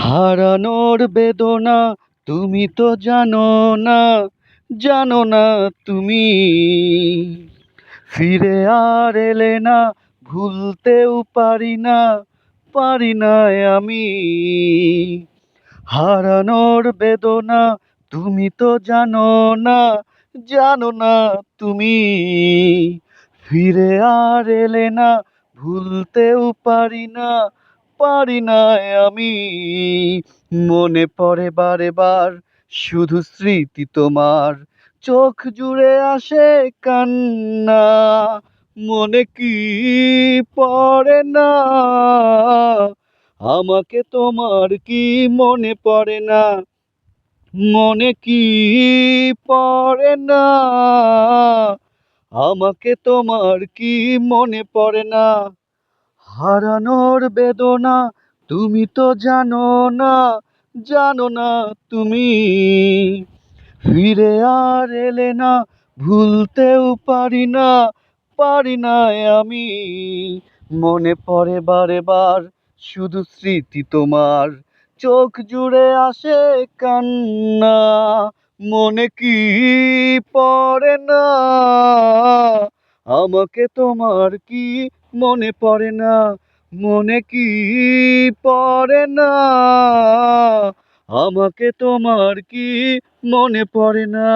হারানোর বেদনা তুমি তো জানো না, জানো না তুমি। ফিরে আর এলে না, ভুলতেও পারি না, পারি না আমি। হারানোর বেদনা তুমি তো জানো না, জানো না তুমি। ফিরে আর এলে না, ভুলতেও পারি না, পারি না আমি। মনে পড়ে বারে বার শুধু স্মৃতি তোমার, চোখ জুড়ে আসে কান্না। মনে কি পড়ে না, আমাকে তোমার কি মনে পড়ে না? মনে কি পড়ে না, আমাকে তোমার কি মনে পড়ে না? হারানোর বেদনা তুমি তো জানো না, জানো না তুমি। ফিরে আর এলে না, ভুলতেও পারি না, পারি না আমি। মনে পড়ে বারে বার শুধু স্মৃতি তোমার, চোখ জুড়ে আসে কান্না। মনে কি পড়ে না, আমাকে তোমার কি মনে পড়ে না? মনে কি পড়ে না, আমাকে তোমার কি মনে পড়ে না?